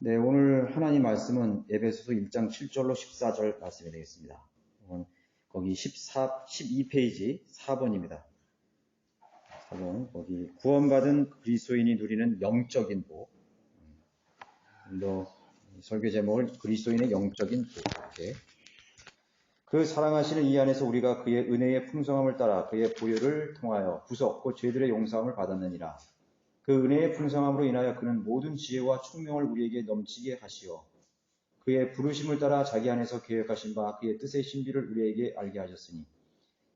네, 오늘 하나님 말씀은 에베소서 1장 7절로 14절 말씀이 되겠습니다. 거기 12페이지 4번입니다. 4번, 거기 구원받은 그리스도인이 누리는 영적인 복. 설교 제목을 그리스도인의 영적인 복. 이렇게. 그 사랑하시는 이 안에서 우리가 그의 은혜의 풍성함을 따라 그의 보혈을 통하여 구속, 곧 죄들의 용서함을 받았느니라. 그 은혜의 풍성함으로 인하여 그는 모든 지혜와 총명을 우리에게 넘치게 하시어 그의 부르심을 따라 자기 안에서 계획하신 바 그의 뜻의 신비를 우리에게 알게 하셨으니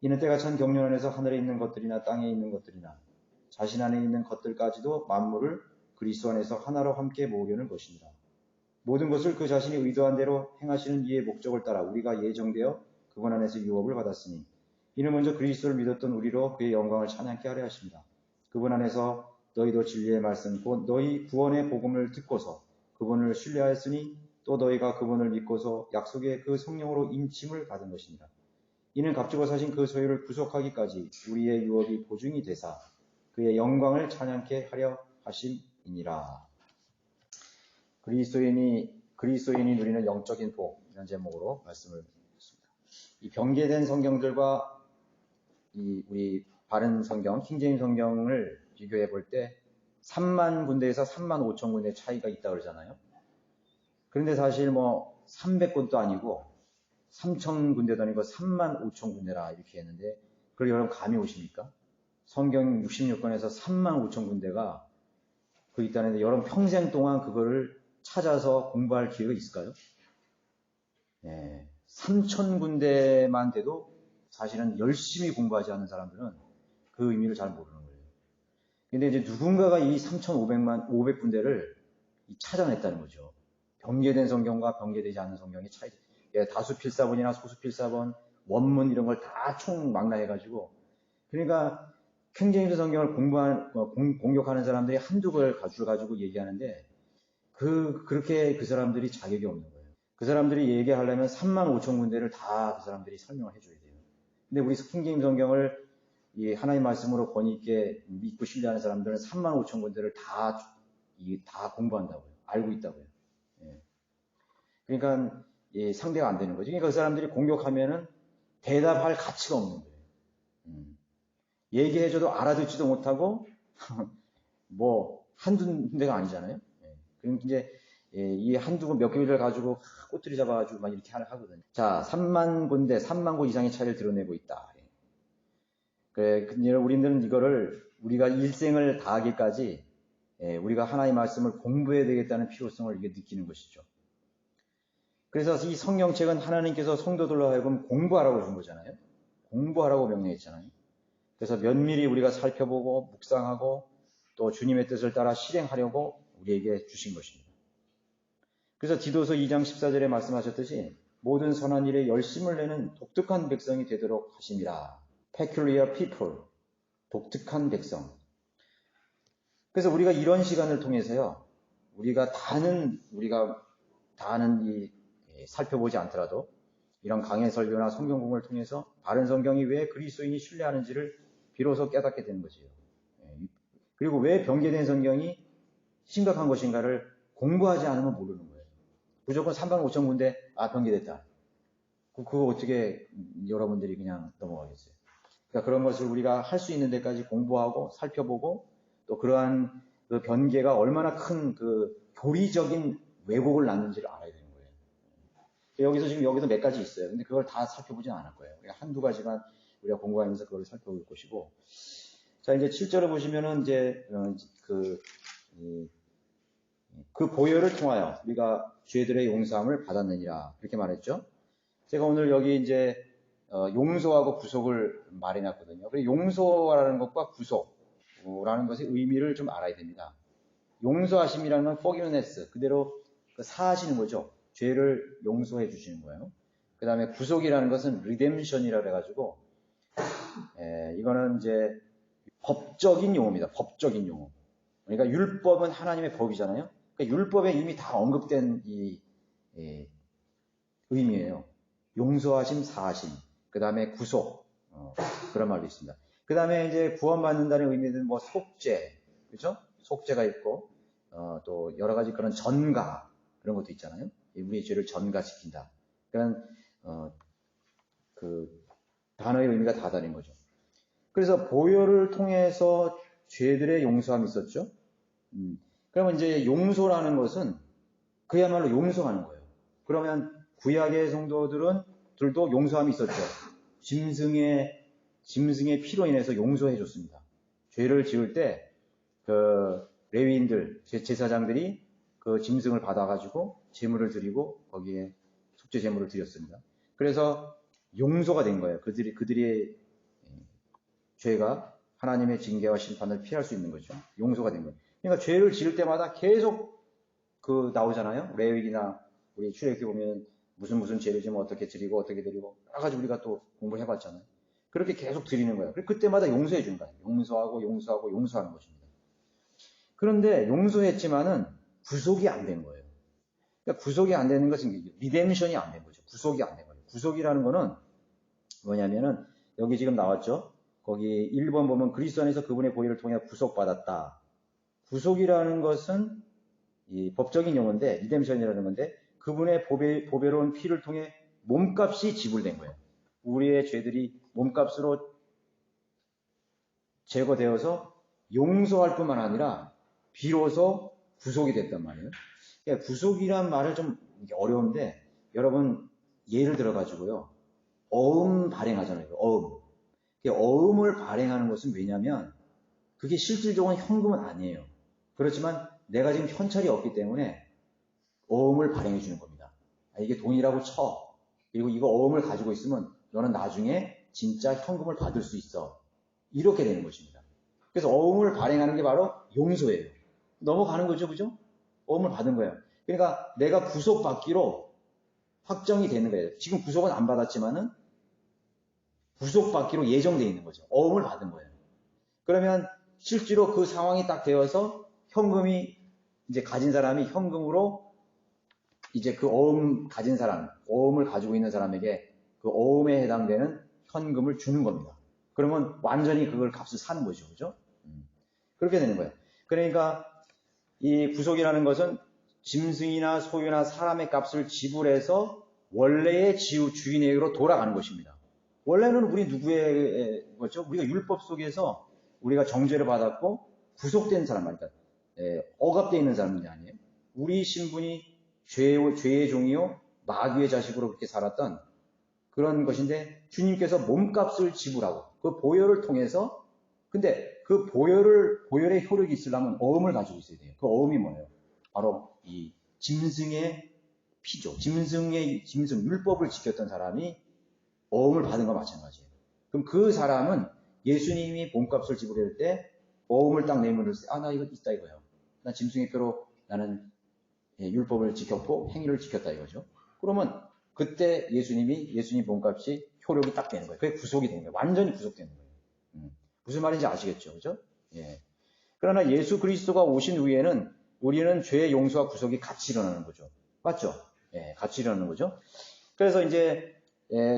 이는 때가 찬 경륜 안에서 하늘에 있는 것들이나 땅에 있는 것들이나 자신 안에 있는 것들까지도 만물을 그리스도 안에서 하나로 함께 모으려는 것이니라. 모든 것을 그 자신이 의도한 대로 행하시는 이의 목적을 따라 우리가 예정되어 그분 안에서 유업을 받았으니 이는 먼저 그리스도를 믿었던 우리로 그의 영광을 찬양케 하려 하십니다. 그분 안에서 너희도 진리의 말씀 곧 너희 구원의 복음을 듣고서 그분을 신뢰하였으니 또 너희가 그분을 믿고서 약속의 그 성령으로 임침을 받은 것입니다. 이는 값주고 사신 그 소유를 구속하기까지 우리의 유업이 보증이 되사 그의 영광을 찬양케 하려 하심이니라. 그리스도인이 누리는 영적인 복, 이런 제목으로 말씀을 드렸습니다. 이 병개된 성경들과 우리 바른 성경, 킹제임스 성경을 비교해 볼 때 3만 군데에서 3만 5천 군데 차이가 있다 그러잖아요. 그런데 사실 300군도 아니고 3천 군데도 아니고 3만 5천 군데라 이렇게 했는데 그걸 여러분 감이 오십니까? 성경 66권에서 3만 5천 군데가 그 있다는데 여러분 평생 동안 그거를 찾아서 공부할 기회가 있을까요? 3천 군데만 돼도 사실은 열심히 공부하지 않는 사람들은 그 의미를 잘 모르는 거예요. 근데 이제 누군가가 이 3,500군데를 찾아냈다는 거죠. 병개된 성경과 병개되지 않은 성경의 차이. 다수필사본이나 소수필사본, 원문 이런 걸 다 총망라해가지고. 그러니까 킹제임스 성경을 공격하는 사람들이 한두 걸 가지고 얘기하는데 그렇게 그 사람들이 자격이 없는 거예요. 그 사람들이 얘기하려면 3만 5천 군데를 다 그 사람들이 설명을 해줘야 돼요. 근데 우리 킹제임스 성경을 이 하나님 말씀으로 권위 있게 믿고 신뢰하는 사람들은 3만 5천 군데를 다 공부한다고요. 알고 있다고요. 그러니까 상대가 안 되는 거죠. 그러니까 그 사람들이 공격하면은 대답할 가치가 없는 거예요. 얘기해줘도 알아듣지도 못하고 한두 군데가 아니잖아요. 그러니까 이제 이 한두 몇 개를 가지고 꼬투리 잡아가지고 막 이렇게 하거든요. 자, 3만 군데, 3만 곳 이상의 차이를 드러내고 있다. 근데 우리는 이거를 우리가 일생을 다하기까지 우리가 하나님의 말씀을 공부해야 되겠다는 필요성을 이게 느끼는 것이죠. 그래서 이 성경책은 하나님께서 성도들로 하여금 공부하라고 준 거잖아요. 공부하라고 명령했잖아요. 그래서 면밀히 우리가 살펴보고 묵상하고 또 주님의 뜻을 따라 실행하려고 우리에게 주신 것입니다. 그래서 디도서 2장 14절에 말씀하셨듯이 모든 선한 일에 열심을 내는 독특한 백성이 되도록 하심이라. peculiar people, 독특한 백성. 그래서 우리가 이런 시간을 통해서요, 우리가 다는 살펴보지 않더라도 이런 강해 설교나 성경 공부를 통해서 바른 성경이 왜 그리스도인이 신뢰하는지를 비로소 깨닫게 되는 거지요. 그리고 왜 병개된 성경이 심각한 것인가를 공부하지 않으면 모르는 거예요. 무조건 3만 5천 군데 병개됐다. 그거 어떻게 여러분들이 그냥 넘어가겠어요? 그러니까 그런 것을 우리가 할 수 있는 데까지 공부하고 살펴보고 또 그러한 그 변개가 얼마나 큰 그 교리적인 왜곡을 낳는지를 알아야 되는 거예요. 여기서 몇 가지 있어요. 근데 그걸 다 살펴보진 않을 거예요. 그러니까 한두 가지만 우리가 공부하면서 그걸 살펴볼 것이고. 자, 이제 7절을 보시면은 이제 그 보혈을 통하여 우리가 죄들의 용서함을 받았느니라. 이렇게 말했죠. 제가 오늘 여기 이제 용서하고 구속을 말해놨거든요. 그래서 용서라는 것과 구속라는 것의 의미를 좀 알아야 됩니다. 용서하심이라는 건 forgiveness, 그대로 사하시는 거죠. 죄를 용서해 주시는 거예요. 그 다음에 구속이라는 것은 redemption이라고 해가지고 이거는 이제 법적인 용어입니다. 법적인 용어. 그러니까 율법은 하나님의 법이잖아요. 그러니까 율법에 이미 다 언급된 이 의미예요. 용서하심, 사하심. 그 다음에 구속, 그런 말도 있습니다. 그 다음에 이제 구원받는다는 의미는 속죄, 그죠? 속죄가 있고, 또 여러 가지 그런 전가, 그런 것도 있잖아요. 우리의 죄를 전가시킨다. 그러니까 그 단어의 의미가 다 다른 거죠. 그래서 보혈을 통해서 죄들의 용서함이 있었죠. 그러면 이제 용서라는 것은 그야말로 용서하는 거예요. 그러면 구약의 성도들도 용서함이 있었죠. 짐승의 피로 인해서 용서해 줬습니다. 죄를 지을 때 그 레위인들, 제사장들이 그 짐승을 받아가지고 제물을 드리고 거기에 속죄 제물을 드렸습니다. 그래서 용서가 된 거예요. 그들의 죄가 하나님의 징계와 심판을 피할 수 있는 거죠. 용서가 된 거예요. 그러니까 죄를 지을 때마다 계속 나오잖아요. 레위기나 우리 출애굽기 보면 무슨 죄를 지면 어떻게 드리고 어떻게 드리고 여러 가지 우리가 또 공부해봤잖아요. 그렇게 계속 드리는 거예요. 그때마다 용서해 준 거예요. 용서하고 용서하는 것입니다. 그런데 용서했지만은 구속이 안 된 거예요. 그러니까 구속이 안 되는 것은 리뎀션이 안 된 거죠. 구속이 안 된 거예요. 구속이라는 거는 뭐냐면은 여기 지금 나왔죠. 거기 1번 보면 그리스도 안에서 그분의 보혈을 통해 구속받았다. 구속이라는 것은 이 법적인 용어인데 리뎀션이라는 건데 그분의 보배로운 피를 통해 몸값이 지불된 거예요. 우리의 죄들이 몸값으로 제거되어서 용서할 뿐만 아니라 비로소 구속이 됐단 말이에요. 그러니까 구속이란 말을 좀 어려운데 여러분 예를 들어가지고요. 어음 발행하잖아요. 어음을 발행하는 것은 왜냐면 그게 실질적으로 현금은 아니에요. 그렇지만 내가 지금 현찰이 없기 때문에 어음을 발행해 주는 겁니다. 이게 돈이라고 쳐. 그리고 이거 어음을 가지고 있으면 너는 나중에 진짜 현금을 받을 수 있어. 이렇게 되는 것입니다. 그래서 어음을 발행하는 게 바로 용서예요. 넘어가는 거죠, 그죠? 어음을 받은 거예요. 그러니까 내가 구속받기로 확정이 되는 거예요. 지금 구속은 안 받았지만은 구속받기로 예정되어 있는 거죠. 어음을 받은 거예요. 그러면 실제로 그 상황이 딱 되어서 현금이 이제 가진 사람이 현금으로 이제 그 어음 가진 사람, 어음을 가지고 있는 사람에게 그 어음에 해당되는 현금을 주는 겁니다. 그러면 완전히 그걸 값을 사는 거죠. 그죠? 그렇게 되는 거예요. 그러니까 이 구속이라는 것은 짐승이나 소유나 사람의 값을 지불해서 원래의 주인에게로 돌아가는 것입니다. 원래는 우리 누구의 거죠? 우리가 율법 속에서 우리가 정죄를 받았고 구속된 사람 말이니까 억압되어 있는 사람이 아니에요. 우리 신분이 죄의 종이요 마귀의 자식으로 그렇게 살았던 그런 것인데 주님께서 몸값을 지불하고 그 보혈을 통해서 근데 그 보혈의 효력이 있으려면 어음을 가지고 있어야 돼요. 그 어음이 뭐예요? 바로 이 짐승의 피죠. 짐승 율법을 지켰던 사람이 어음을 받은 것과 마찬가지예요. 그럼 그 사람은 예수님이 몸값을 지불할 때 어음을 딱 내밀을 때 나 이거 있다 이거예요. 나 짐승의 표로 나는 율법을 지켰고 행위를 지켰다 이거죠. 그러면 그때 예수님 몸값이 효력이 딱 되는 거예요. 그게 구속이 되는 거예요. 완전히 구속되는 거예요. 무슨 말인지 아시겠죠? 그죠? 예. 그러나 예수 그리스도가 오신 후에는 우리는 죄의 용서와 구속이 같이 일어나는 거죠. 맞죠? 예, 같이 일어나는 거죠. 그래서 이제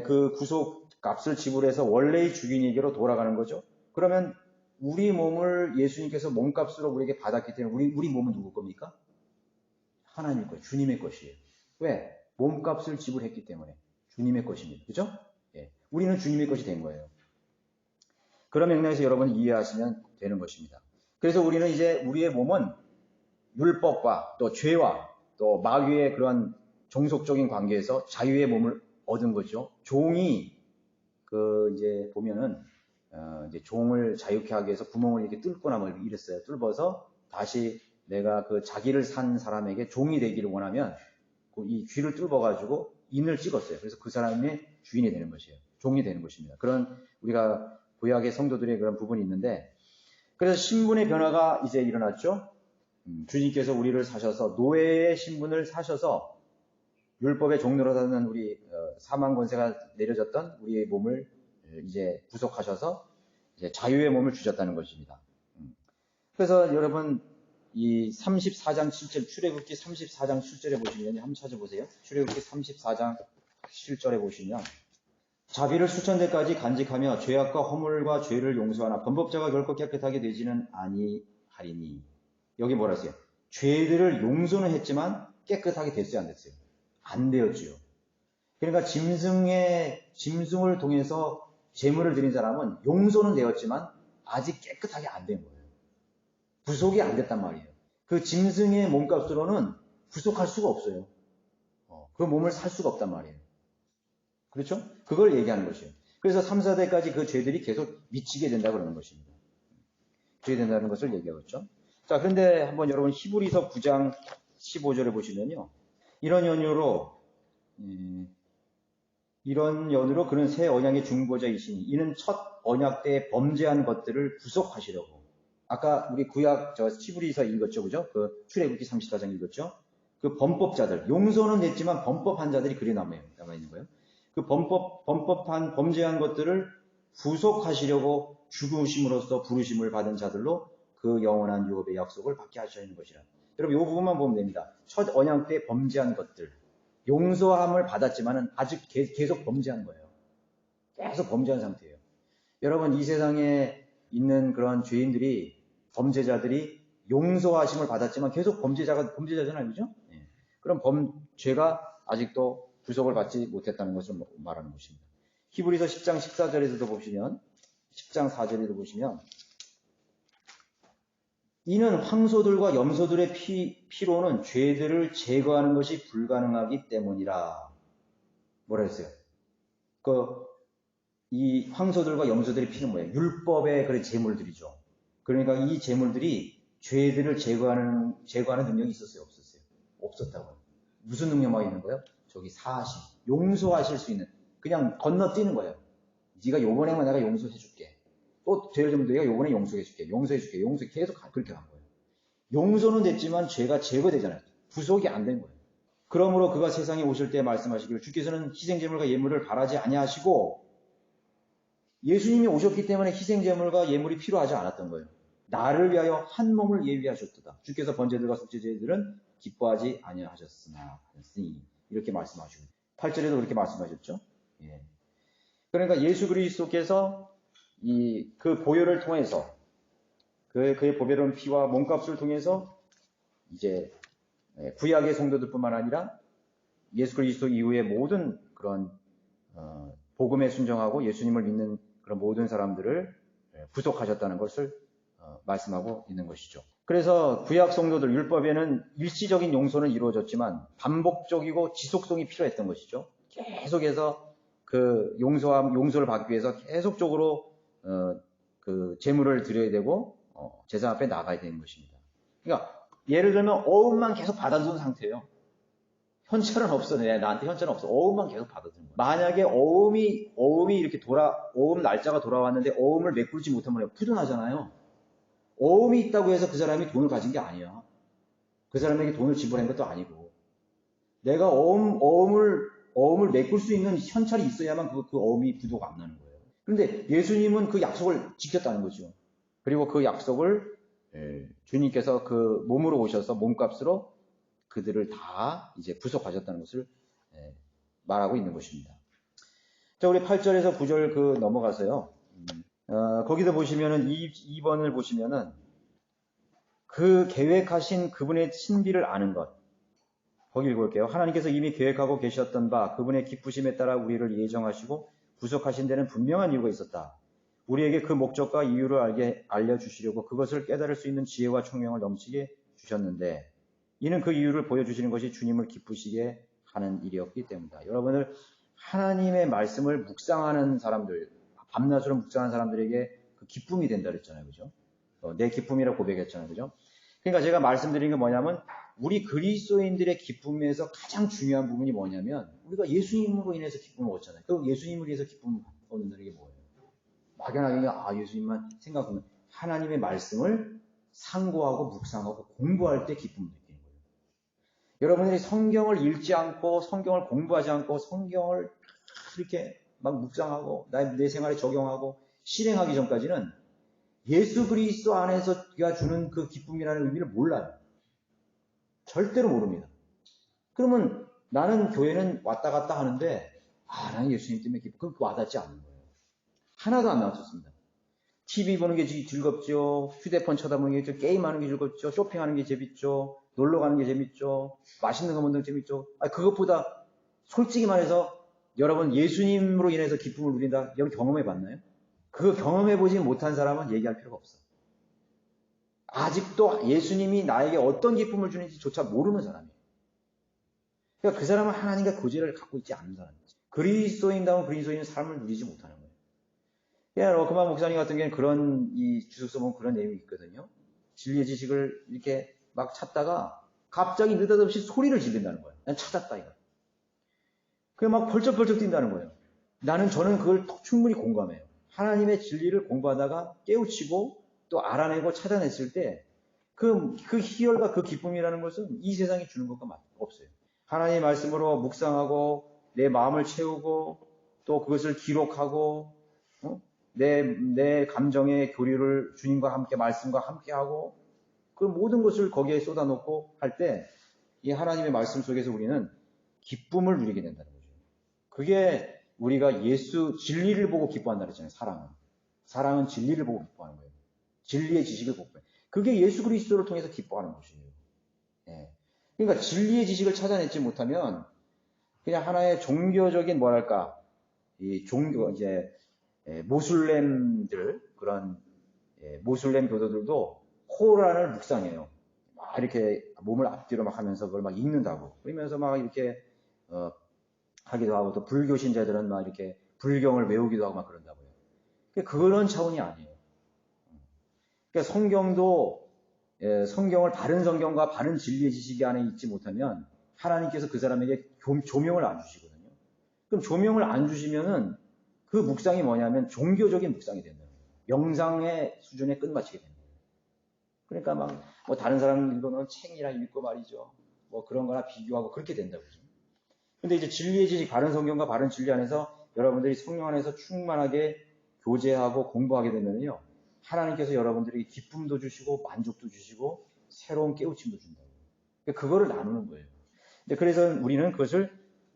그 구속 값을 지불해서 원래의 주인에게로 돌아가는 거죠. 그러면 우리 몸을 예수님께서 몸값으로 우리에게 받았기 때문에 우리 몸은 누구 겁니까? 하나님 거예요. 주님의 것이에요. 왜? 몸값을 지불했기 때문에 주님의 것입니다. 그죠? 예. 우리는 주님의 것이 된 거예요. 그런 맥락에서 여러분 이해하시면 되는 것입니다. 그래서 우리는 이제 우리의 몸은 율법과 또 죄와 또 마귀의 그런 종속적인 관계에서 자유의 몸을 얻은 거죠. 종이 이제 보면은 이제 종을 자유케 하기 위해서 구멍을 이렇게 뚫거나 뭐 이랬어요. 뚫어서 다시 내가 그 자기를 산 사람에게 종이 되기를 원하면 이 귀를 뚫어가지고 인을 찍었어요. 그래서 그 사람의 주인이 되는 것이에요. 종이 되는 것입니다. 그런 우리가 구약의 성도들의 그런 부분이 있는데 그래서 신분의 변화가 이제 일어났죠. 주님께서 우리를 사셔서 노예의 신분을 사셔서 율법의 종로로 사는 우리 사망 권세가 내려졌던 우리의 몸을 이제 구속하셔서 이제 자유의 몸을 주셨다는 것입니다. 그래서 여러분 이 34장 7절 출애굽기 34장 7절에 보시면 한번 찾아보세요. 출애굽기 34장 7절에 보시면 자비를 수천대까지 간직하며 죄악과 허물과 죄를 용서하나 범법자가 결코 깨끗하게 되지는 아니하리니. 여기 뭐라 했어요? 죄들을 용서는 했지만 깨끗하게 됐어요, 안 됐어요? 안 되었지요. 그러니까 짐승을 통해서 제물을 드린 사람은 용서는 되었지만 아직 깨끗하게 안 된 거예요. 구속이 안 됐단 말이에요. 그 짐승의 몸값으로는 구속할 수가 없어요. 그 몸을 살 수가 없단 말이에요. 그렇죠? 그걸 얘기하는 것이에요. 그래서 3, 4대까지 그 죄들이 계속 미치게 된다 그러는 것입니다. 죄 된다는 것을 얘기하고 있죠. 자, 그런데 한번 여러분 히브리서 9장 15절을 보시면요. 이런 연유로 그는 새 언약의 중보자이시니 이는 첫 언약 때 범죄한 것들을 구속하시려고. 아까 우리 구약 히브리서 읽었죠, 그죠? 그 출애굽기 34장 읽었죠? 그 범법자들, 용서는 됐지만 범법한 자들이 그리 남아 있는 거예요. 그 범법한 범죄한 것들을 구속하시려고 죽으심으로써 부르심을 받은 자들로 그 영원한 유업의 약속을 받게 하시는 것이라. 여러분 이 부분만 보면 됩니다. 첫 언약 때 범죄한 것들, 용서함을 받았지만은 아직 계속 범죄한 거예요. 계속 범죄한 상태예요. 여러분 이 세상에 있는 그런 죄인들이, 범죄자들이 용서하심을 받았지만 계속 범죄자잖아요, 그죠? 네. 그럼 죄가 아직도 구속을 받지 못했다는 것을 말하는 것입니다. 히브리서 10장 14절에서도 보시면, 10장 4절에도 보시면, 이는 황소들과 염소들의 피로는 죄들을 제거하는 것이 불가능하기 때문이라. 뭐라 했어요? 이 황소들과 염소들의 피는 뭐예요? 율법의 그런 제물들이죠. 그러니까 이 제물들이 죄들을 제거하는 능력이 있었어요? 없었어요? 없었다고요. 무슨 능력만 있는 거예요? 저기 사하심, 용서하실 수 있는, 그냥 건너뛰는 거예요. 네가 요번에만 내가 용서해줄게. 또 죄를 좀 내가 요번에 용서해줄게. 계속 그렇게 간 거예요. 용서는 됐지만 죄가 제거되잖아요. 구속이 안 된 거예요. 그러므로 그가 세상에 오실 때 말씀하시기를 주께서는 희생제물과 예물을 바라지 아니하시고, 예수님이 오셨기 때문에 희생제물과 예물이 필요하지 않았던 거예요. 나를 위하여 한 몸을 예비하셨도다. 주께서 번제들과 속죄제들은 기뻐하지 아니하셨으니 이렇게 말씀하시고 8절에도 그렇게 말씀하셨죠. 예. 그러니까 예수 그리스도께서 그 보혈을 통해서 그의 보배로운 피와 몸값을 통해서 이제 구약의 성도들뿐만 아니라 예수 그리스도 이후의 모든 그런 복음에 순종하고 예수님을 믿는 그런 모든 사람들을 구속하셨다는 것을 말씀하고 있는 것이죠. 그래서 구약 성도들 율법에는 일시적인 용서는 이루어졌지만 반복적이고 지속성이 필요했던 것이죠. 계속해서 그 용서를 받기 위해서 계속적으로 그 제물을 드려야 되고 제사 앞에 나가야 되는 것입니다. 그러니까 예를 들면 어음만 계속 받아두는 상태예요. 현찰은 없어. 나한테 현찰은 없어. 어음만 계속 받아두는 거예요. 만약에 어음이 이렇게 어음 날짜가 돌아왔는데 어음을 메꾸지 못하면 푸근하잖아요. 어음이 있다고 해서 그 사람이 돈을 가진 게 아니야. 그 사람에게 돈을 지불한 것도 아니고. 내가 어음을 메꿀 수 있는 현찰이 있어야만 그 어음이 부도가 안 나는 거예요. 그런데 예수님은 그 약속을 지켰다는 거죠. 그리고 그 약속을 주님께서 그 몸으로 오셔서 몸값으로 그들을 다 이제 구속하셨다는 것을 말하고 있는 것입니다. 자, 우리 8절에서 9절 넘어가서요. 거기서 보시면은 2번을 보시면은 그 계획하신 그분의 신비를 아는 것. 거기 읽어볼게요. 하나님께서 이미 계획하고 계셨던 바 그분의 기쁘심에 따라 우리를 예정하시고 구속하신 데는 분명한 이유가 있었다. 우리에게 그 목적과 이유를 알려주시려고 그것을 깨달을 수 있는 지혜와 총명을 넘치게 주셨는데 이는 그 이유를 보여주시는 것이 주님을 기쁘시게 하는 일이었기 때문이다. 여러분들 하나님의 말씀을 묵상하는 사람들, 밤낮으로 묵상하는 사람들에게 그 기쁨이 된다 그랬잖아요. 그죠? 내 기쁨이라고 고백했잖아요. 그죠? 그러니까 제가 말씀드린 게 뭐냐면 우리 그리스도인들의 기쁨에서 가장 중요한 부분이 뭐냐면 우리가 예수님으로 인해서 기쁨을 얻잖아요. 그 예수님을 위해서 기쁨을 얻는 게 뭐예요? 막연하게 예수님만 생각하면 하나님의 말씀을 상고하고 묵상하고 공부할 때 기쁨을 느끼는 거예요. 여러분들이 성경을 읽지 않고 성경을 공부하지 않고 성경을 이렇게 막 묵상하고 내 생활에 적용하고 실행하기 전까지는 예수 그리스도 안에서 그가 주는 그 기쁨이라는 의미를 몰라요. 절대로 모릅니다. 그러면 나는 교회는 왔다 갔다 하는데 나는 예수님 때문에 기쁨, 그거 와닿지 않는 거예요. 하나도 안 나왔었습니다. TV 보는 게 즐겁죠. 휴대폰 쳐다보는 게 즐겁죠. 게임하는 게 즐겁죠. 쇼핑하는 게 재밌죠. 놀러 가는 게 재밌죠. 맛있는 거 먹는 게 재밌죠. 그것보다 솔직히 말해서 여러분 예수님으로 인해서 기쁨을 누린다. 여러분 경험해 봤나요? 그거 경험해 보지 못한 사람은 얘기할 필요가 없어. 아직도 예수님이 나에게 어떤 기쁨을 주는지조차 모르는 사람이에요. 그러니까 그 사람은 하나님과 교제를 갖고 있지 않은 사람이지. 그리스도인다운 그리스도인은 삶을 누리지 못하는 거예요. 그냥 러크만 목사님 같은 경우는 그런 이 주석서 보면 그런 내용이 있거든요. 진리의 지식을 이렇게 막 찾다가 갑자기 느닷없이 소리를 지른다는 거예요. 난 찾았다 이거. 그게 막 벌쩍벌쩍 뛴다는 거예요. 저는 그걸 충분히 공감해요. 하나님의 진리를 공부하다가 깨우치고 또 알아내고 찾아냈을 때 그 희열과 그 기쁨이라는 것은 이 세상에 주는 것과 없어요. 하나님의 말씀으로 묵상하고 내 마음을 채우고 또 그것을 기록하고 내 감정의 교류를 주님과 함께 말씀과 함께 하고 그 모든 것을 거기에 쏟아놓고 할 때 이 하나님의 말씀 속에서 우리는 기쁨을 누리게 된다는 거죠. 그게 우리가 진리를 보고 기뻐한다 그랬잖아요. 사랑은 진리를 보고 기뻐하는 거예요. 진리의 지식을 보고. 그게 예수 그리스도를 통해서 기뻐하는 것이에요. 예. 그러니까 진리의 지식을 찾아내지 못하면 그냥 하나의 종교적인 모슬렘들 그런 모슬렘 교도들도 코란을 묵상해요. 막 이렇게 몸을 앞뒤로 막 하면서 그걸 막 읽는다고. 그러면서 막 이렇게 하기도 하고 또 불교 신자들은 막 이렇게 불경을 외우기도 하고 막 그런다고요. 그런 차원이 아니에요. 그러니까 성경을 바른 성경과 바른 진리의 지식 안에 있지 못하면 하나님께서 그 사람에게 조명을 안 주시거든요. 그럼 조명을 안 주시면은 그 묵상이 뭐냐면 종교적인 묵상이 된다는 거예요. 명상의 수준에 끝마치게 되는 거예요. 그러니까 막 뭐 다른 사람 읽어놓은 책이랑 읽고 말이죠. 뭐 그런 거나 비교하고 그렇게 된다고 그러죠. 근데 이제 진리의 지식, 바른 성경과 바른 진리 안에서 여러분들이 성령 안에서 충만하게 교제하고 공부하게 되면요. 하나님께서 여러분들에게 기쁨도 주시고 만족도 주시고 새로운 깨우침도 준다고. 그거를 나누는 거예요. 그래서 우리는 그것을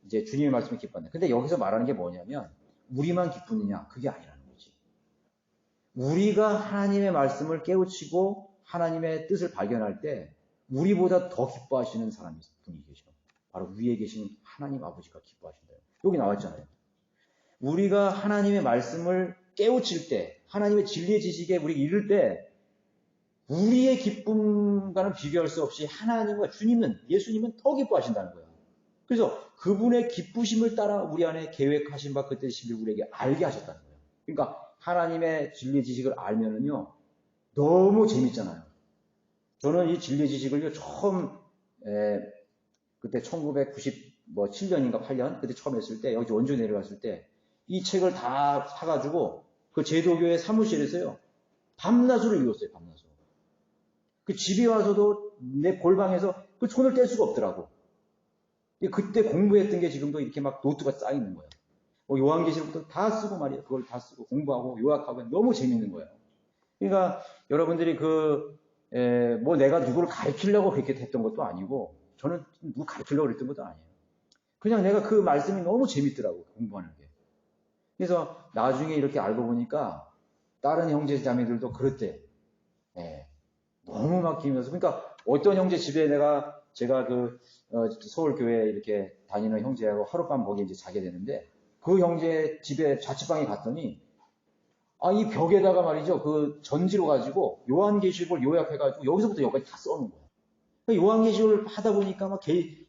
이제 주님의 말씀에 기뻐한다. 근데 여기서 말하는 게 뭐냐면 우리만 기쁘느냐? 그게 아니라는 거지. 우리가 하나님의 말씀을 깨우치고 하나님의 뜻을 발견할 때 우리보다 더 기뻐하시는 분이 계셔. 바로 위에 계신 하나님 아버지가 기뻐하신다. 여기 나왔잖아요. 우리가 하나님의 말씀을 깨우칠 때, 하나님의 진리의 지식에 우리가 이를 때 우리의 기쁨과는 비교할 수 없이 하나님과 예수님은 더 기뻐하신다는 거예요. 그래서 그분의 기쁘심을 따라 우리 안에 계획하신 바 그때 심히 우리에게 알게 하셨다는 거예요. 그러니까 하나님의 진리의 지식을 알면은요 너무 재밌잖아요. 저는 이 진리의 지식을 처음 그때 1997년인가 8년 그때 처음 했을 때 여기 원주 내려갔을 때 이 책을 다 사가지고 그 제도교회 사무실에서요 밤낮으로 읽었어요. 밤낮으로. 그 집에 와서도 내 골방에서 그 손을 뗄 수가 없더라고. 그때 공부했던 게 지금도 이렇게 막 노트가 쌓이는 거예요. 뭐 요한계시록부터 다 쓰고 말이에요. 그걸 다 쓰고 공부하고 요약하고 너무 재밌는 거예요. 그러니까 여러분들이 뭐 내가 누구를 가르치려고 그렇게 했던 것도 아니고 저는 누구 가르치려고 그랬던 것도 아니에요. 그냥 내가 그 말씀이 너무 재밌더라고 공부하는 게. 그래서 나중에 이렇게 알고 보니까 다른 형제 자매들도 그랬대. 너무 막히면서 그러니까 어떤 형제 집에 제가 서울 교회에 이렇게 다니는 형제하고 하룻밤 거기 이제 자게 되는데 그 형제 집에 자취방에 갔더니 이 벽에다가 말이죠 그 전지로 가지고 요한계시록을 요약해가지고 여기서부터 여기까지 다 써놓은 거예요. 그러니까 요한계시록을 하다 보니까 막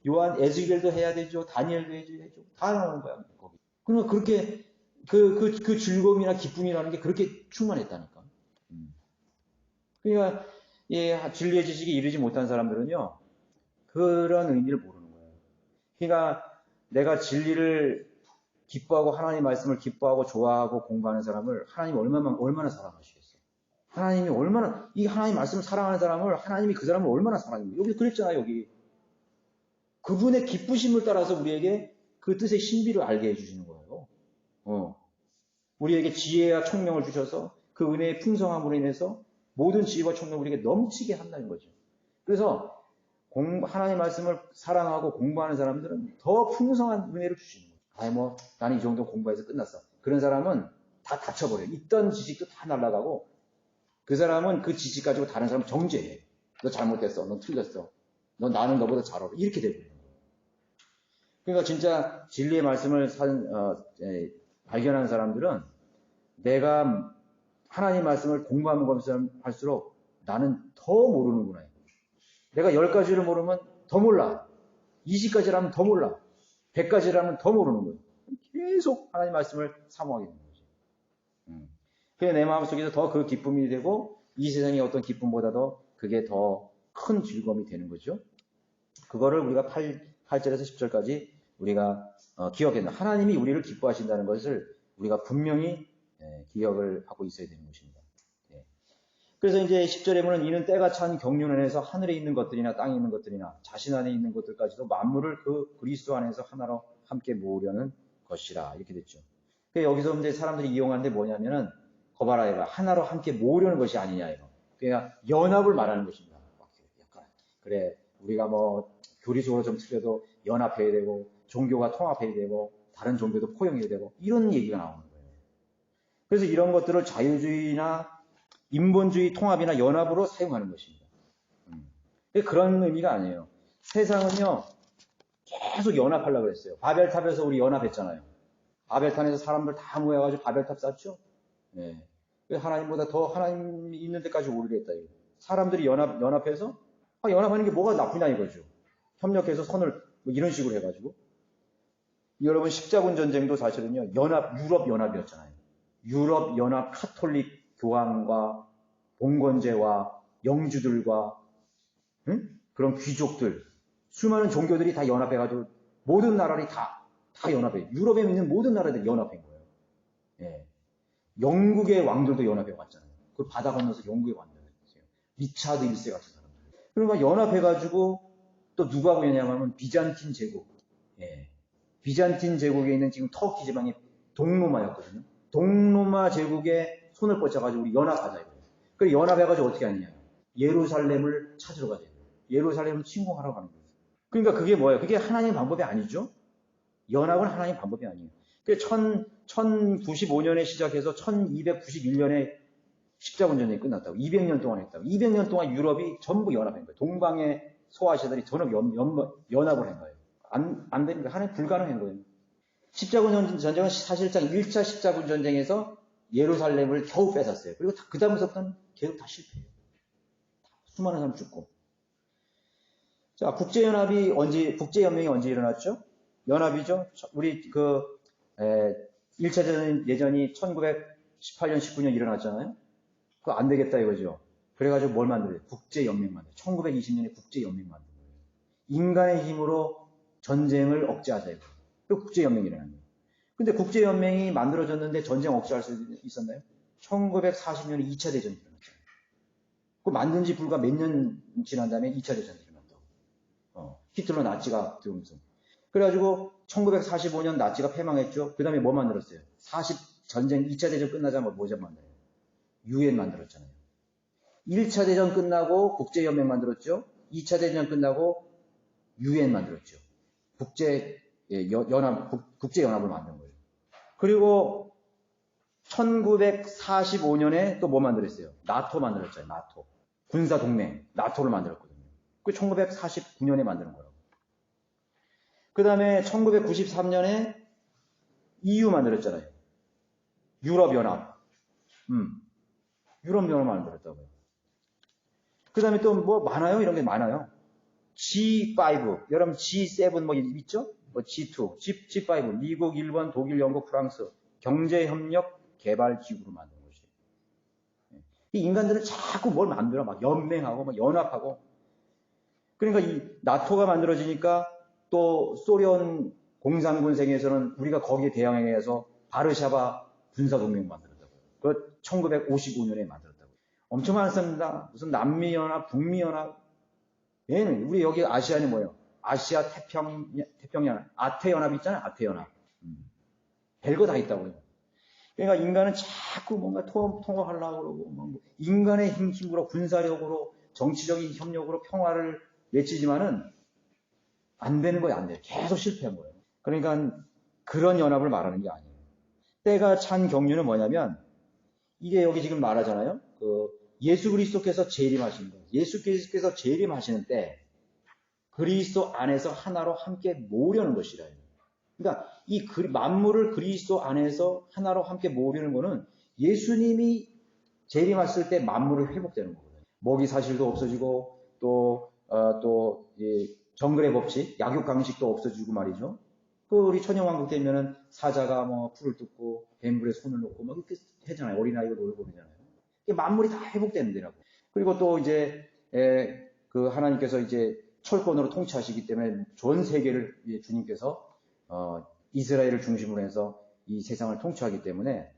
요한 에즈겔도 해야 되죠, 다니엘도 해야죠, 다 나오는 거야 거기. 그러니까 그렇게 그 즐거움이나 기쁨이라는 게 그렇게 충만했다니까. 그러니까 진리의 지식에 이르지 못한 사람들은요 그런 의미를 모르는 거예요. 그러니까 내가 진리를 기뻐하고 하나님의 말씀을 기뻐하고 좋아하고 공부하는 사람을 하나님이 얼마나 사랑하시겠어요. 하나님이 이 하나님 말씀을 사랑하는 사람을 하나님이 그 사람을 얼마나 사랑해요. 여기 그랬잖아요. 여기 그분의 기쁘심을 따라서 우리에게 그 뜻의 신비를 알게 해주시는 거예요. 우리에게 지혜와 총명을 주셔서 그 은혜의 풍성함으로 인해서 모든 지혜와 총명을 우리에게 넘치게 한다는 거죠. 그래서 하나님 말씀을 사랑하고 공부하는 사람들은 더 풍성한 은혜를 주시는 거죠. 나는 이 정도 공부해서 끝났어. 그런 사람은 다 다쳐버려요. 있던 지식도 다 날아가고 그 사람은 그 지식 가지고 다른 사람 정죄해. 너 잘못됐어. 너 틀렸어. 나는 너보다 잘 알아. 이렇게 되거든요. 그러니까 진짜 진리의 말씀을 발견하는 사람들은 내가 하나님 말씀을 공부하면 할수록 나는 더 모르는구나. 내가 10가지를 모르면 더 몰라. 20가지라면 더 몰라. 100가지라면 더 모르는 거예요. 계속 하나님 말씀을 사모하게 되는 거죠. 그래서 내 마음속에서 더 그 기쁨이 되고 이 세상의 어떤 기쁨보다도 그게 더 큰 즐거움이 되는 거죠. 그거를 우리가 8절에서 10절까지 우리가 기억해야 된다. 하나님이 우리를 기뻐하신다는 것을 우리가 분명히 기억을 하고 있어야 되는 것입니다. 그래서 이제 10절에 보면 이는 때가 찬 경륜 안에서 하늘에 있는 것들이나 땅에 있는 것들이나 자신 안에 있는 것들까지도 만물을 그 그리스도 안에서 하나로 함께 모으려는 것이라 이렇게 됐죠. 여기서 이제 사람들이 이용하는데 뭐냐면은 거봐라 이거 하나로 함께 모으려는 것이 아니냐 이거. 그러니까 연합을 말하는 것입니다. 약간 그래 우리가 뭐 교리적으로 좀 틀려도 연합해야 되고 종교가 통합해야 되고 다른 종교도 포용해야 되고 이런 얘기가 나오는 거예요. 그래서 이런 것들을 자유주의나 인본주의 통합이나 연합으로 사용하는 것입니다. 그런 의미가 아니에요. 세상은요 계속 연합하려고 했어요. 바벨탑에서 우리 연합했잖아요. 바벨탑에서 사람들 다 모여가지고 바벨탑 쌓죠. 네. 하나님보다 더 하나님이 있는 데까지 오르겠다. 사람들이 연합해서 연합하는 게 뭐가 나쁘냐 이거죠. 협력해서 선을 뭐 이런 식으로 해가지고 여러분 십자군 전쟁도 사실은요 유럽 연합이었잖아요. 유럽 연합 카톨릭 교황과 봉건제와 영주들과 그런 귀족들 수많은 종교들이 다 연합해가지고 모든 나라들이 다 연합해요. 유럽에 있는 모든 나라들이 연합한 거예요. 예. 영국의 왕들도 연합해 왔잖아요. 그 바다 건너서 영국의 왕들 있어요. 리차드 1세 같은 사람들. 그러니까 연합해가지고 또 누가 보냐면 비잔틴 제국. 예. 비잔틴 제국에 있는 지금 터키 지방이 동로마였거든요. 동로마 제국에 손을 뻗쳐가지고 우리 연합하자 이거예요. 그래 연합해가지고 어떻게 하느냐? 예루살렘을 찾으러 가자. 예루살렘을 침공하러 가는 거예요. 그러니까 그게 뭐예요? 그게 하나님의 방법이 아니죠. 연합은 하나님의 방법이 아니에요. 1095년에 시작해서 1291년에 십자군 전쟁이 끝났다고. 200년 동안 했다고. 200년 동안 유럽이 전부 연합한 거예요. 동방의 소아시아들이 전부 연합을 한 거예요. 안 되니까 하나님 불가능한 거예요. 십자군 전쟁은 사실상 1차 십자군 전쟁에서 예루살렘을 겨우 뺏었어요. 그리고 그 다음부터는 계속 다 실패해요. 수많은 사람 죽고. 자, 국제연맹이 언제 일어났죠? 연합이죠? 우리 1차 예전이 1918년, 19년 일어났잖아요? 그거 안 되겠다 이거죠. 그래가지고 뭘 만들어요? 국제연맹 만들어요. 1920년에 국제연맹 만든 거예요. 인간의 힘으로 전쟁을 억제하자 이거. 그 국제연맹이 일어난 거예요. 근데 국제연맹이 만들어졌는데 전쟁 억제할 수 있었나요? 1940년에 2차 대전이 일어났잖아요. 그 만든 지 불과 몇 년 지난 다음에 2차 대전이 일어났다고. 히틀러 나치가 들어오면서. 그래가지고 1945년 나치가 패망했죠. 그 다음에 뭐 만들었어요? 40전쟁 2차 대전 끝나자마자 뭐 만들어요? UN 만들었잖아요. 1차 대전 끝나고 국제연맹 만들었죠. 2차 대전 끝나고 UN 만들었죠. 국제연합을 만든 거예요. 그리고 1945년에 또 뭐 만들었어요? 나토 만들었잖아요. 나토. 군사동맹. 나토를 만들었거든요. 그 1949년에 만드는 거예요. 그 다음에 1993년에 EU 만들었잖아요. 유럽연합. 유럽연합 만들었다고요. 그 다음에 또 뭐 많아요? 이런 게 많아요. G5. 여러분 G7 뭐 있죠? 뭐 G2, G5. 미국, 일본, 독일, 영국, 프랑스. 경제협력 개발기구로 만든 것이에요. 이 인간들은 자꾸 뭘 만들어. 막 연맹하고, 막 연합하고. 그러니까 이 나토가 만들어지니까 또 소련 공산군생에서는 우리가 거기에 대항해서 바르샤바 군사동맹 만들었다고요. 그 1955년에 만들었다고요. 엄청 많습니다. 무슨 남미연합, 북미연합. 얘는 우리 여기 아시아는 뭐예요? 아시아 태평양 아태연합 있잖아요. 아태연합. 별거 다 있다고요. 그러니까 인간은 자꾸 뭔가 통합하려고 그러고 뭐 인간의 힘으로 군사력으로 정치적인 협력으로 평화를 외치지만은 안 되는 거예요. 안 돼요. 계속 실패한 거예요. 그러니까 그런 연합을 말하는 게 아니에요. 때가 찬 경륜은 뭐냐면 이게 여기 지금 말하잖아요. 예수 그리스도께서 재림하시는 거예요. 예수 그리스도께서 재림하시는 때 그리스도 안에서 하나로 함께 모으려는 것이라. 그러니까 이 만물을 그리스도 안에서 하나로 함께 모으려는 것은 예수님이 재림했을 때 만물을 회복되는 거거든요. 먹이 사실도 없어지고 또 정글의 법칙, 약육강식도 없어지고 말이죠. 그 우리 천연왕국 되면은 사자가 뭐 풀을 뜯고 뱀불에 손을 놓고 막 이렇게 하잖아요. 어린아이가 놀고 그러잖아요. 만물이 다 회복되는 데라고. 그리고 또 이제 그 하나님께서 이제 철권으로 통치하시기 때문에 전 세계를 주님께서 이스라엘을 중심으로 해서 이 세상을 통치하기 때문에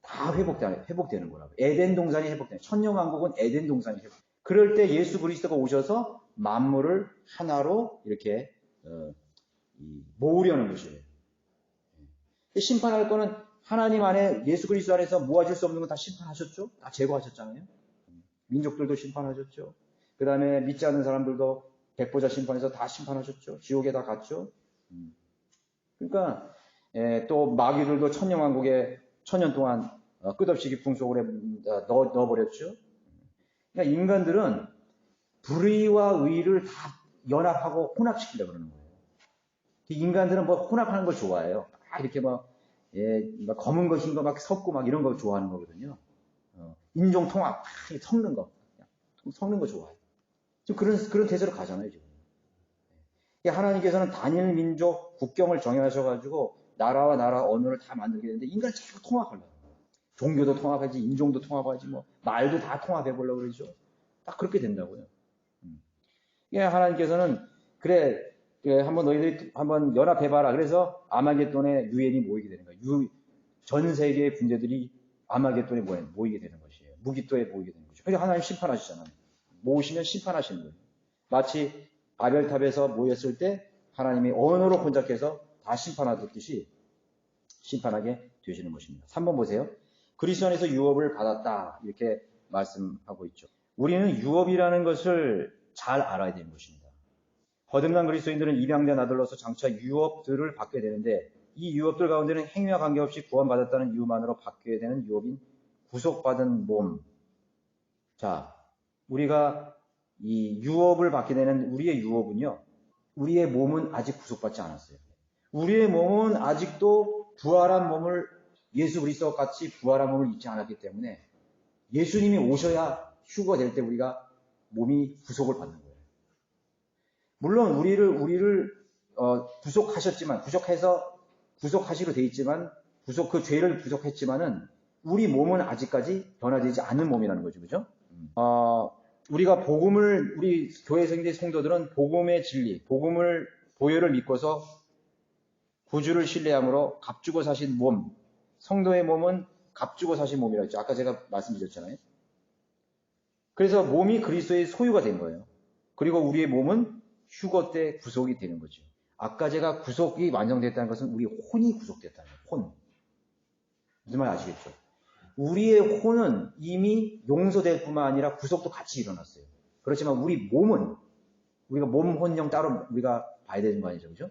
다 회복되는 거라고. 에덴 동산이 회복되는. 천년왕국은 에덴 동산이 회복. 그럴 때 예수 그리스도가 오셔서 만물을 하나로 이렇게 모으려는 것이에요. 심판할 거는 하나님 안에 예수 그리스도 안에서 모아질 수 없는 건 다 심판하셨죠? 다 제거하셨잖아요. 민족들도 심판하셨죠. 그 다음에 믿지 않는 사람들도 백보자 심판에서 다 심판하셨죠. 지옥에 다 갔죠. 그러니까 또 마귀들도 천년왕국에 천년 동안 끝없이 깊은 속으로 넣어버렸죠. 그러니까 인간들은 불의와 의를 다 연합하고 혼합시키려고 그러는 거예요. 인간들은 뭐 혼합하는 걸 좋아해요. 이렇게 막 검은 거, 흰 거 막 섞고 막 이런 거 좋아하는 거거든요. 인종 통합, 섞는 거 좋아해요. 지금 그런 대세로 가잖아요, 지금. 하나님께서는 단일 민족, 국경을 정해하셔가지고 나라와 나라, 언어를 다 만들게 되는데 인간을 자꾸 통합하려고. 종교도 통합하지, 인종도 통합하지, 뭐 말도 다 통합해보려고 그러죠. 딱 그렇게 된다고요. 하나님께서는 그래 한번 너희들이 한번 연합해봐라. 그래서 아마겟돈에 유엔이 모이게 되는 거예요. 전 세계의 군대들이 아마겟돈에 모이게 되는 것이에요. 무기토에 모이게 되는 거죠. 그래서 하나님 심판하시잖아요. 모으시면 심판하시는 거예요. 마치 바벨탑에서 모였을 때 하나님이 언어로 혼잡해서 다 심판하듯이 심판하게 되시는 것입니다. 3번 보세요. 그리스도 안에서 유업을 받았다. 이렇게 말씀하고 있죠. 우리는 유업이라는 것을 잘 알아야 되는 것입니다. 거듭난 그리스도인들은 입양된 아들로서 장차 유업들을 받게 되는데 이 유업들 가운데는 행위와 관계없이 구원받았다는 이유만으로 받게 되는 유업인 구속받은 몸. 자, 우리가 이 유업을 받게 되는 우리의 유업은요. 우리의 몸은 아직 구속받지 않았어요. 우리의 몸은 아직도 부활한 몸을 예수 그리스도와 같이 부활한 몸을 입지 않았기 때문에 예수님이 오셔야 휴거가 될 때 우리가 몸이 구속을 받는 거예요. 물론 우리를 구속하셨지만 구속하시로 돼 있지만 그 죄를 구속했지만은 우리 몸은 아직까지 변화되지 않는 몸이라는 거죠, 그죠? 우리가 우리 교회 성도들은 복음의 진리, 보혈을 믿고서 구주를 신뢰함으로 값주고 사신 몸, 성도의 몸은 값주고 사신 몸이라고 했죠. 아까 제가 말씀드렸잖아요. 그래서 몸이 그리스도의 소유가 된 거예요. 그리고 우리의 몸은 휴거 때 구속이 되는 거죠. 아까 제가 구속이 완성됐다는 것은 우리 혼이 구속됐다는 거예요. 혼. 무슨 말 아시겠죠? 우리의 혼은 이미 용서될 뿐만 아니라 구속도 같이 일어났어요. 그렇지만 우리 몸은 우리가 몸, 혼, 영 따로 우리가 봐야 되는 거 아니죠, 그죠?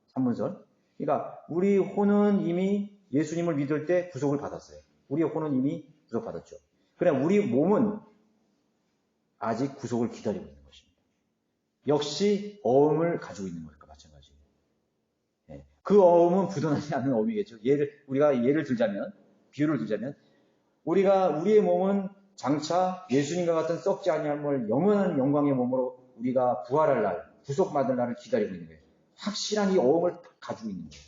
산문설. 그러니까 우리 혼은 이미 예수님을 믿을 때 구속을 받았어요. 우리의 혼은 이미 구속받았죠. 그러나 우리 몸은 아직 구속을 기다리고 있는 것입니다. 역시 어음을 가지고 있는 것과 마찬가지예요. 네. 그 어음은 부도나지 않는 어음이겠죠. 우리가 예를 들자면, 비유를 들자면, 우리의 몸은 장차 예수님과 같은 썩지 아니할 영원한 영광의 몸으로 우리가 부활할 날, 구속받을 날을 기다리고 있는 거예요. 확실한 이 어음을 가지고 있는 거예요.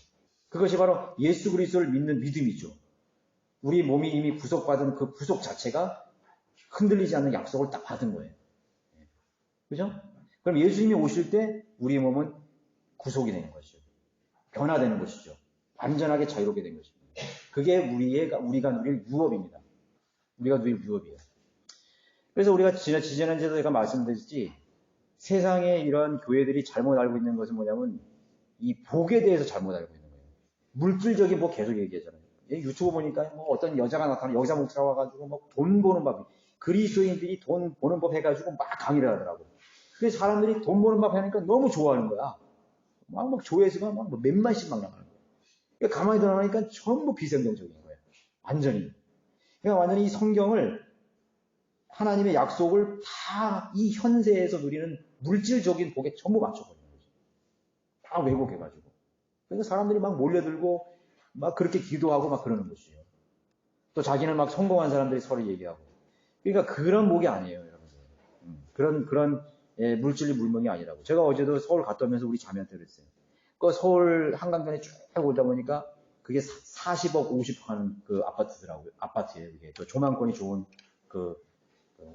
그것이 바로 예수 그리스도를 믿는 믿음이죠. 우리 몸이 이미 구속받은 그 구속 자체가 흔들리지 않는 약속을 딱 받은 거예요. 그죠? 그럼 예수님이 오실 때 우리의 몸은 구속이 되는 것이죠. 변화되는 것이죠. 완전하게 자유롭게 된 것입니다. 그게 우리가 누릴 유업입니다. 우리가 누릴 유업이에요. 그래서 우리가 지난주에도 제가 말씀드렸지, 세상에 이런 교회들이 잘못 알고 있는 것은 뭐냐면 이 복에 대해서 잘못 알고 있는 거예요. 물질적인 복 계속 얘기하잖아요. 유튜브 보니까 뭐 어떤 여자가 나타나 여자 목사가 와가지고 뭐 돈 버는 법, 그리스도인들이 돈 버는 법 해가지고 막 강의를 하더라고. 그래서 사람들이 돈 버는 법 하니까 너무 좋아하는 거야. 막 조회수가 막 몇만씩 막 나가는 거야. 그러니까 가만히 들어보니까 전부 비생동적인 거예요. 완전히. 그러니까 완전히 이 성경을 하나님의 약속을 다 이 현세에서 누리는 물질적인 복에 전부 맞춰버리는 거죠. 다 왜곡해가지고. 그러니까 사람들이 막 몰려들고 막 그렇게 기도하고 막 그러는 것이죠. 또 자기는 막 성공한 사람들이 서로 얘기하고. 그러니까 그런 복이 아니에요, 여러분. 그런 예, 물질이 물멍이 아니라고. 제가 어제도 서울 갔다 오면서 우리 자매한테 그랬어요. 그 서울 한강변에 쭉 오다 보니까 그게 40억, 50억 하는 그 아파트더라고요. 아파트예요, 그게. 그 조망권이 좋은 그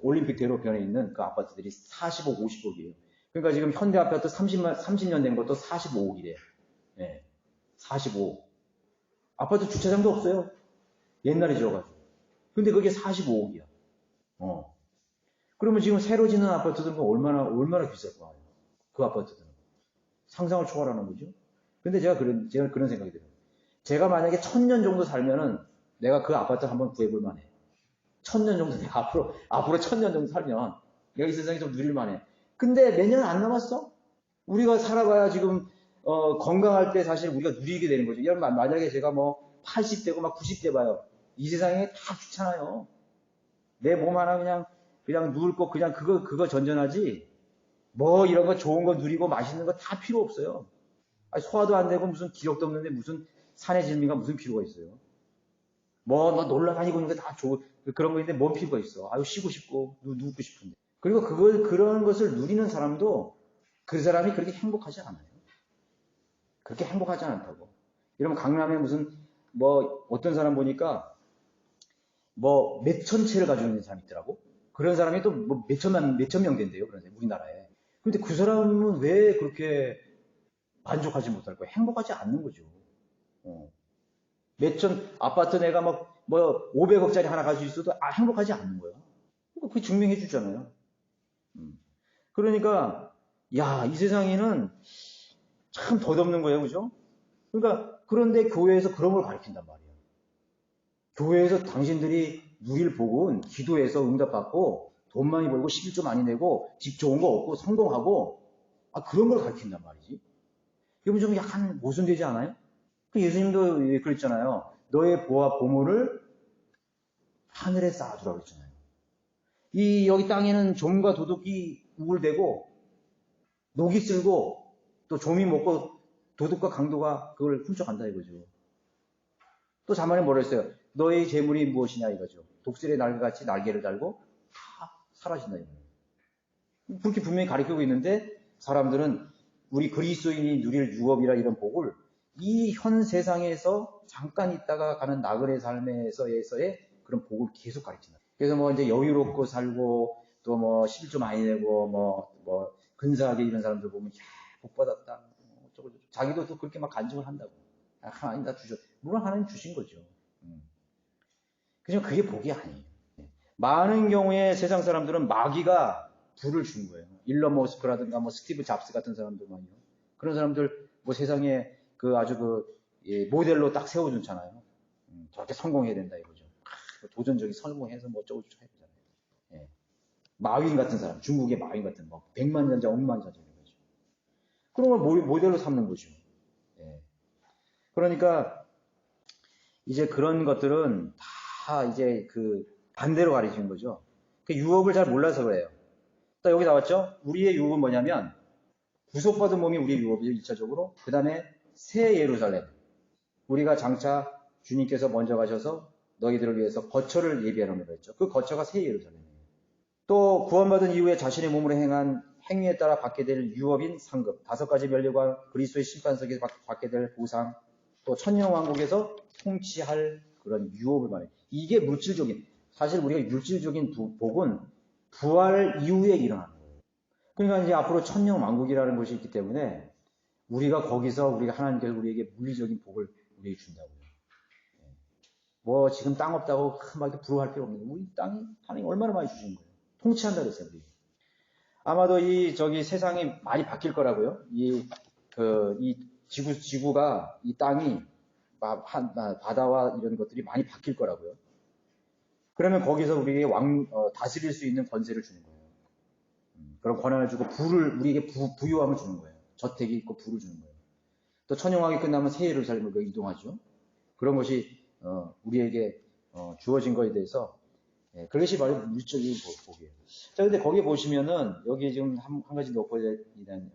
올림픽 대로변에 있는 그 아파트들이 40억, 50억이에요. 그러니까 지금 현대 아파트 30년 된 것도 45억이래요. 예. 45억. 아파트 주차장도 없어요. 옛날에 지어가지고. 근데 그게 45억이야. 그러면 지금 새로 짓는 아파트들은 얼마나 비쌀 거예요. 그 아파트들은. 상상을 초월하는 거죠. 근데 제가 그런 생각이 들어요. 제가 만약에 1000년 정도 살면은 내가 그 아파트 한번 구해볼 만해. 1000년 정도, 앞으로 1000년 정도 살면 내가 이 세상에 좀 누릴 만해. 근데 몇 년 안 남았어? 우리가 살아봐야 지금, 건강할 때 사실 우리가 누리게 되는 거죠. 여러분, 만약에 제가 뭐 80대고 막 90대 봐요. 이 세상에 다 귀찮아요. 내 몸 하나 그냥 누울 거 그냥 그거 전전하지. 뭐 이런 거 좋은 거 누리고 맛있는 거 다 필요 없어요. 아니, 소화도 안 되고 무슨 기력도 없는데 무슨 산의 질미가 무슨 필요가 있어요. 뭐 놀러 다니고 있는 게 다 그런 거 있는데 뭔 필요가 있어. 아유, 쉬고 싶고 누우고 싶은데. 그리고 그런 것을 누리는 사람도 그 사람이 그렇게 행복하지 않아요. 그렇게 행복하지 않다고. 이러면 강남에 무슨 뭐 어떤 사람 보니까 뭐 몇천 채를 가지고 있는 사람이 있더라고. 그런 사람이 또 뭐 몇천 명 된대요. 그런데 우리나라에. 근데 그 사람은 왜 그렇게 만족하지 못할 거야? 행복하지 않는 거죠. 몇천 아파트 내가 뭐 500억짜리 하나 가지고 있어도 행복하지 않는 거야. 그게 증명해 주잖아요. 그러니까 야, 이 세상에는 참 덧없는 거예요. 그죠? 그러니까 그런데 교회에서 그런 걸 가르친단 말이에요. 교회에서 당신들이 누릴 복은 기도해서 응답받고 돈 많이 벌고 11조 많이 내고 집 좋은 거 얻고 성공하고 그런 걸 가르친단 말이지. 이건 좀 약간 모순되지 않아요? 그 예수님도 그랬잖아요. 너의 보화 보물을 하늘에 쌓아두라고 그랬잖아요. 여기 땅에는 좀과 도둑이 우글대고 녹이 쓸고 또 좀이 먹고 도둑과 강도가 그걸 훔쳐간다 이거죠. 또 자만에 뭐라 했어요? 너의 재물이 무엇이냐 이거죠. 독수리의 날개같이 날개를 달고 다 사라진다 이거예요. 그렇게 분명히 가르치고 있는데 사람들은 우리 그리스도인이 누릴 유업이라 이런 복을 이 현 세상에서 잠깐 있다가 가는 나그네 삶에서의 그런 복을 계속 가르친다. 그래서 뭐 이제 여유롭고 살고 또 뭐 11조 많이 내고 뭐 근사하게 이런 사람들 보면 야, 복 받았다. 어쩌고 저쩌고. 자기도 또 그렇게 막 간증을 한다고. 하나님 다 주셨. 물론 하나님 주신 거죠. 그지만 그게 복이 아니에요. 많은 경우에 세상 사람들은 마귀가 불을 준 거예요. 일론 머스크라든가 뭐 스티브 잡스 같은 사람들만요. 그런 사람들 뭐 세상에 모델로 딱 세워주잖아요. 저렇게 성공해야 된다 이거죠. 도전적인 성공해서 뭐 어쩌고 저쩌고 해야 되잖아요. 예. 마윈 같은 사람, 중국의 마윈 같은 뭐 백만장자, 억만장자 이런 거죠. 그런 걸 모델로 삼는 거죠. 예. 그러니까 이제 그런 것들은 다 이제 그 반대로 가르치는 거죠. 그 유업을 잘 몰라서 그래요. 또 여기 나왔죠? 우리의 유업은 뭐냐면 구속받은 몸이 우리의 유업이죠. 1차적으로. 그 다음에 새 예루살렘. 우리가 장차 주님께서 먼저 가셔서 너희들을 위해서 거처를 예비하라고 했죠. 그 거처가 새 예루살렘이에요. 또 구원받은 이후에 자신의 몸으로 행한 행위에 따라 받게 될 유업인 상급, 5가지 면류관, 그리스도의 심판석에서 받게 될 보상, 또 천년왕국에서 통치할 그런 유업을 말해요. 이게 물질적인, 사실 우리가 물질적인 복은 부활 이후에 일어나는 거예요. 그러니까 이제 앞으로 천년왕국이라는 것이 있기 때문에 우리가 거기서 하나님께서 우리에게 물리적인 복을 우리에게 준다고요. 뭐 지금 땅 없다고 막 이렇게 부러워할 필요 없는 거예요. 우리 땅이 하나님 얼마나 많이 주신 거예요. 통치한다 그랬어요. 우리. 아마도 세상이 많이 바뀔 거라고요. 이 지구가, 이 땅이, 바다와 이런 것들이 많이 바뀔 거라고요. 그러면 거기서 우리에게 다스릴 수 있는 권세를 주는 거예요. 그런 권한을 주고 우리에게 부유함을 주는 거예요. 저택이 있고 부를 주는 거예요. 또 천영왕이 끝나면 새 예루살렘으로 이동하죠. 그런 것이, 우리에게, 주어진 것에 대해서, 예, 그것이 바로 물질적인 복이에요. 자, 근데 거기에 보시면은, 여기 지금 한 가지 넣고 있다면,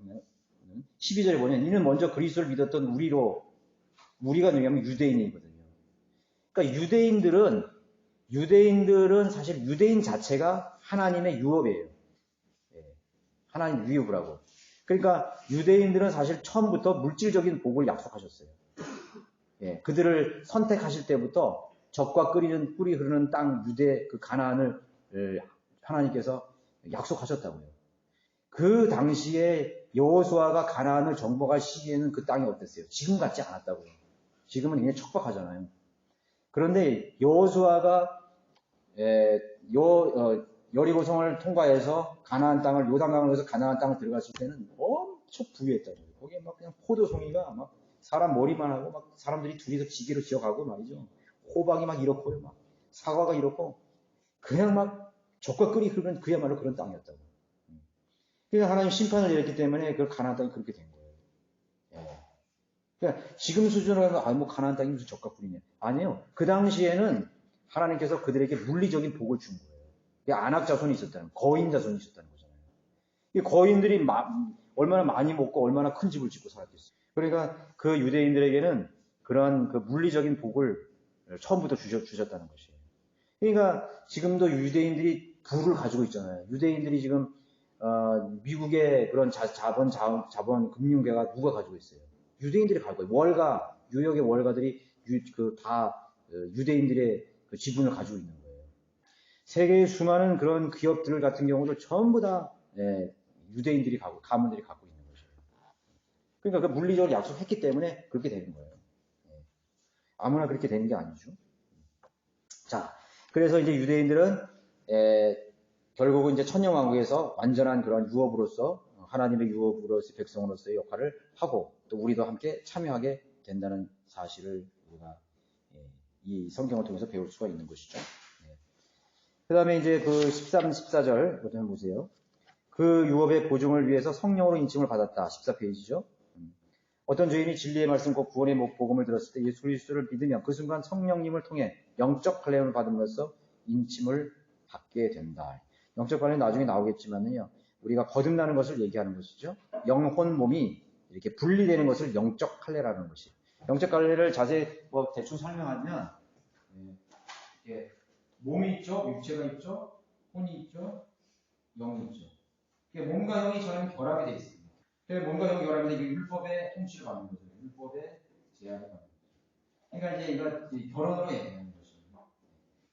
12절에 보면, 이는 먼저 그리스도를 믿었던 우리가 누구냐면 유대인이거든요. 그러니까 유대인들은 사실 유대인 자체가 하나님의 유업이에요. 예, 하나님 유업이라고. 그러니까 유대인들은 사실 처음부터 물질적인 복을 약속하셨어요. 예, 그들을 선택하실 때부터 적과 뿌리 흐르는 땅 유대 그 가나안을 하나님께서 약속하셨다고요. 그 당시에 여호수아가 가나안을 정복할 시기에는 그 땅이 어땠어요? 지금 같지 않았다고요. 지금은 굉장히 척박하잖아요. 그런데 여호수아가 여리고성을 통과해서 가나안 땅을 요단강을 해서 가나안 땅을 들어갔을 때는 엄청 부유했다고요. 거기에 막 그냥 포도송이가 막 사람 머리만 하고 막 사람들이 둘이서 지게로 지어가고 말이죠. 호박이 막 이렇고요. 막 사과가 이렇고 그냥 막 적과 끓이 흐르는 그야말로 그런 땅이었다고. 그러니까 하나님 심판을 내렸기 때문에 그 가나안 땅이 그렇게 된 거예요. 예. 그러니까 지금 수준으로 뭐 가나안 땅이 무슨 적과 꿀이냐? 아니에요. 그 당시에는 하나님께서 그들에게 물리적인 복을 준 거예요. 안악 자손이 있었다는 거인 자손이 있었다는 거잖아요. 이 거인들이 얼마나 많이 먹고 얼마나 큰 집을 짓고 살았겠어요. 그러니까 그 유대인들에게는 그런 그 물리적인 복을 처음부터 주셨다는 것이에요. 그러니까 지금도 유대인들이 부를 가지고 있잖아요. 유대인들이 지금 미국의 그런 자본 금융계가 누가 가지고 있어요? 유대인들이 가지고 있어요. 뉴욕의 월가들이 다 유대인들의 그 지분을 가지고 있는 거예요. 세계의 수많은 그런 기업들 같은 경우도 전부 다 유대인들이 가문들이 갖고 있는 것이에요. 그러니까 그 물리적으로 약속했기 때문에 그렇게 되는 거예요. 아무나 그렇게 되는 게 아니죠. 자, 그래서 이제 유대인들은 결국은 이제 천년왕국에서 완전한 그런 유업으로서 하나님의 유업으로서 백성으로서의 역할을 하고 또 우리도 함께 참여하게 된다는 사실을 우리가 이 성경을 통해서 배울 수가 있는 것이죠. 그 다음에 이제 그 13, 14절 한번 보세요. 그 유업의 보증을 위해서 성령으로 인침을 받았다. 14페이지죠. 어떤 죄인이 진리의 말씀 곧 구원의 복음을 들었을 때 예수 그리스도를 믿으면 그 순간 성령님을 통해 영적 할례를 받음으로써 인침을 받게 된다. 영적 할례는 나중에 나오겠지만요. 우리가 거듭나는 것을 얘기하는 것이죠. 영혼 몸이 이렇게 분리되는 것을 영적 할례라는 것이에요. 영적 할례를 자세히 뭐 대충 설명하면 몸이 있죠, 육체가 있죠, 혼이 있죠, 영이 있죠. 몸과 영이 저는 결합이 되어 있습니다. 몸과 영이 결합이 되어 율법의 통치를 받는 거죠. 율법의 제한을 받는 거죠. 그러니까 이제 이거 결혼으로 얘기하는 것입니다.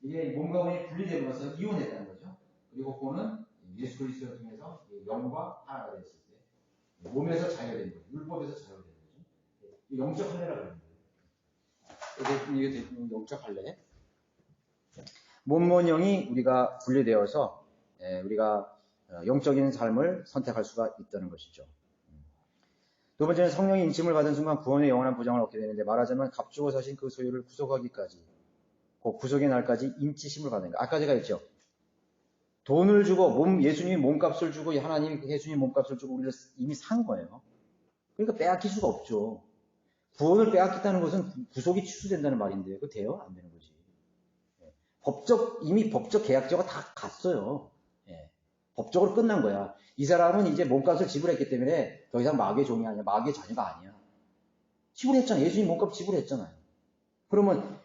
이게 몸과 혼이 분리됨으로써 이혼했다는 거죠. 그리고 혼은 예수 그리스도를 통해서 영과 하나가 됐을 때 몸에서 자유된 거죠. 율법에서 자유된 거죠. 영적 할례라고 하는 거예요. 이게 영적 할례. 몸과 영이 우리가 분리되어서 우리가 영적인 삶을 선택할 수가 있다는 것이죠. 두 번째는 성령의 인침을 받은 순간 구원의 영원한 보장을 얻게 되는데 말하자면 값주고 사신 그 소유를 구속하기까지 그 구속의 날까지 인치심을 받는 거예요. 아까 제가 했죠. 돈을 주고 예수님이 몸값을 주고 하나님이 예수님 몸값을 주고 우리를 이미 산 거예요. 그러니까 빼앗길 수가 없죠. 구원을 빼앗겼다는 것은 구속이 취소된다는 말인데 그거 돼요? 안 되는 거지. 이미 법적 계약자가 다 갔어요. 법적으로 끝난 거야. 이 사람은 이제 몸값을 지불했기 때문에 더 이상 마귀의 종이 아니야. 마귀의 자녀가 아니야. 지불했잖아요. 예수님 몸값 지불했잖아요. 그러면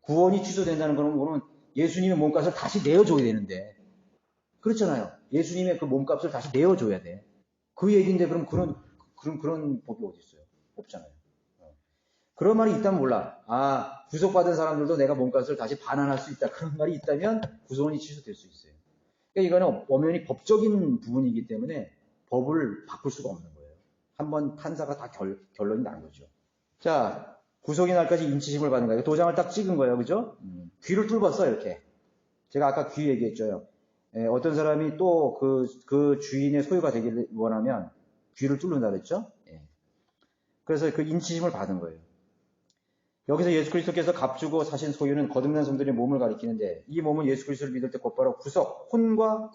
구원이 취소된다는 거는 예수님의 몸값을 다시 내어줘야 되는데 그렇잖아요. 예수님의 그 몸값을 다시 내어줘야 돼. 그 얘기인데 그럼 그런 법이 어디 있어요? 없잖아요. 그런 말이 있다면 몰라. 구속받은 사람들도 내가 몸값을 다시 반환할 수 있다. 그런 말이 있다면 구속이 취소될 수 있어요. 그러니까 이거는 엄연히 법적인 부분이기 때문에 법을 바꿀 수가 없는 거예요. 한번 판사가 다 결론이 난 거죠. 자, 구속의 날까지 인치심을 받는 거예요. 도장을 딱 찍은 거예요. 그죠? 귀를 뚫었어, 이렇게. 제가 아까 귀 얘기했죠. 어떤 사람이 또 그 주인의 소유가 되기를 원하면 귀를 뚫는다 그랬죠? 그래서 그 인치심을 받은 거예요. 여기서 예수 그리스도께서 값주고 사신 소유는 거듭난 성들의 몸을 가리키는데 이 몸은 예수 그리스도를 믿을 때 곧바로 구속, 혼과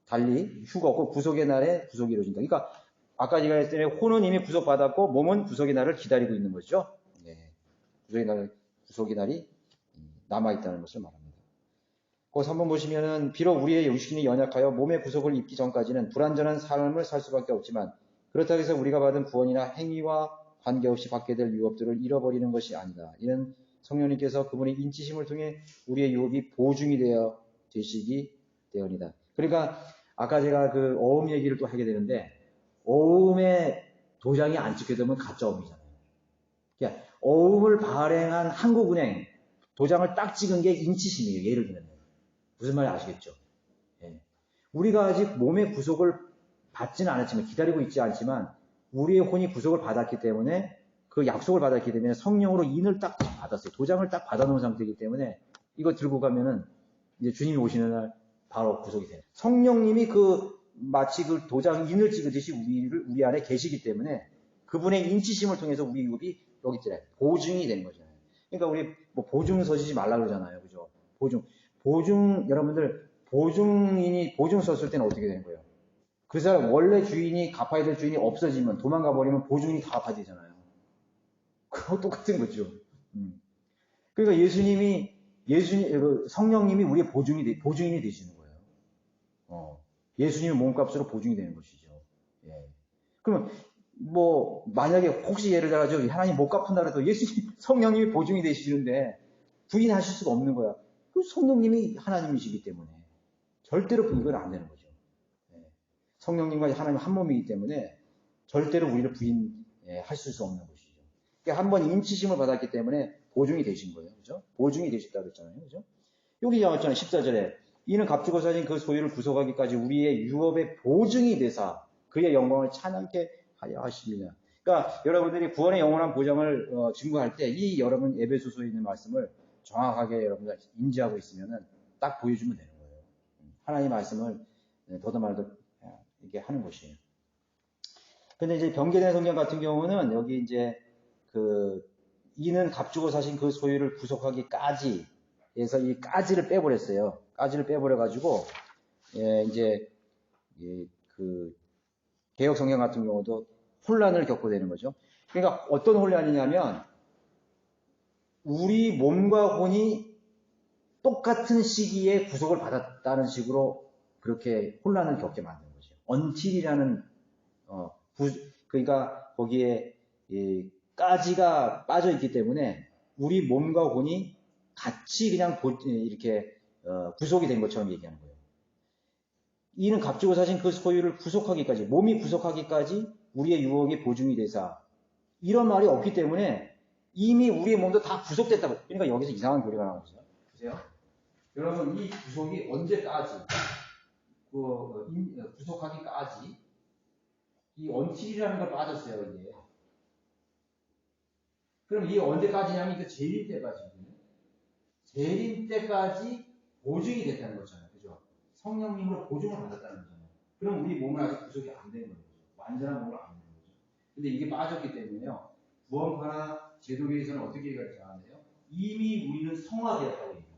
달리 휴가 없고 구속의 날에 구속이 이루어진다. 그러니까 아까 제가 했을 때 혼은 이미 구속받았고 몸은 구속의 날을 기다리고 있는 거죠. 구속의 날이 남아있다는 것을 말합니다. 거기서 한번 보시면은 비록 우리의 육신이 연약하여 몸의 구속을 입기 전까지는 불완전한 삶을 살 수밖에 없지만 그렇다고 해서 우리가 받은 구원이나 행위와 관계없이 받게 될 유업들을 잃어버리는 것이 아니다. 이는 성령님께서 그분의 인치심을 통해 우리의 유업이 보증이 되어 되시기 때문이다. 그러니까 아까 제가 그 어음 얘기를 또 하게 되는데 어음에 도장이 안 찍게 되면 가짜 어음이잖아요. 그러니까 어음을 발행한 한국은행 도장을 딱 찍은 게 인치심이에요. 예를 들면 무슨 말인지 아시겠죠? 예. 우리가 아직 몸의 구속을 받지는 않았지만 기다리고 있지 않지만 우리의 혼이 구속을 받았기 때문에 그 약속을 받았기 때문에 성령으로 인을 딱 받았어요. 도장을 딱 받아놓은 상태이기 때문에 이거 들고 가면은 이제 주님이 오시는 날 바로 구속이 돼요. 성령님이 마치 그 도장 인을 찍듯이 우리 안에 계시기 때문에 그분의 인치심을 통해서 우리 유업이 여기 있잖아요. 보증이 되는 거잖아요. 그러니까 우리 뭐 보증 서지지 말라 그러잖아요. 그죠? 여러분들 보증인이 보증 썼을 때는 어떻게 되는 거예요? 그 사람 원래 주인이 갚아야 될 주인이 없어지면 도망가 버리면 보증이 다 갚아야 되잖아요. 그거 똑같은 거죠. 그러니까 성령님이 우리의 보증인이 되시는 거예요. 예수님의 몸값으로 보증이 되는 것이죠. 예. 그러면 만약에 혹시 예를 들어서 하나님 못 갚은다 그래도 예수님 성령님이 보증이 되시는데 부인하실 수가 없는 거야. 그 성령님이 하나님이시기 때문에 절대로 이건 안 되는 거죠. 예. 성령님과 하나님 한 몸이기 때문에 절대로 우리를 부인하실 수 없는 것이죠. 그러니까 한번 인치심을 받았기 때문에 보증이 되신 거예요. 그죠? 보증이 되셨다고 했잖아요. 그죠? 여기 나왔잖아요. 14절에 이는 값주고 사신 그 소유를 구속하기까지 우리의 유업의 보증이 되사 그의 영광을 찬양케 하여 하시느냐. 그러니까 여러분들이 구원의 영원한 보장을 증거할 때 이 여러분 에베소서에 있는 말씀을 정확하게 여러분들 인지하고 있으면은 딱 보여주면 되는 거예요. 하나님의 말씀을 더도 말도 이렇게 하는 것이에요. 근데 이제 변개된 성경 같은 경우는 여기 이제 이는 값주고 사신 그 소유를 구속하기까지 해서 이 까지를 빼버렸어요. 까지를 빼버려가지고 이제 개혁 성경 같은 경우도 혼란을 겪고 되는 거죠. 그러니까 어떤 혼란이냐면 우리 몸과 혼이 똑같은 시기에 구속을 받았다는 식으로 그렇게 혼란을 겪게 만드는 거죠. 언틸이라는 그러니까 거기에 까지가 빠져 있기 때문에 우리 몸과 혼이 같이 그냥 이렇게 구속이 된 것처럼 얘기하는 거예요. 이는 값주고 사신 그 소유를 구속하기까지, 몸이 구속하기까지 우리의 유업이 보증이 되사 이런 말이 없기 때문에 이미 우리의 몸도 다 구속됐다고. 그러니까 여기서 이상한 교리가 나오죠. 보세요. 여러분 이 구속이 언제까지 구속하기까지 이 언틸이라는 걸 빠졌어요. 이게. 그럼 이게 언제까지냐면 이게 재림 때까지거든요. 재림 때까지 보증이 됐다는 거잖아요. 그죠? 성령님으로 보증을 받았다는 거잖아요. 그럼 우리 몸은 아직 구속이 안 된 거죠. 완전한 몸은 안 된 거죠. 근데 이게 빠졌기 때문에요. 구원파나 제도계에서는 어떻게 얘기하냐면요. 이미 우리는 성화되었다고 얘기합니다.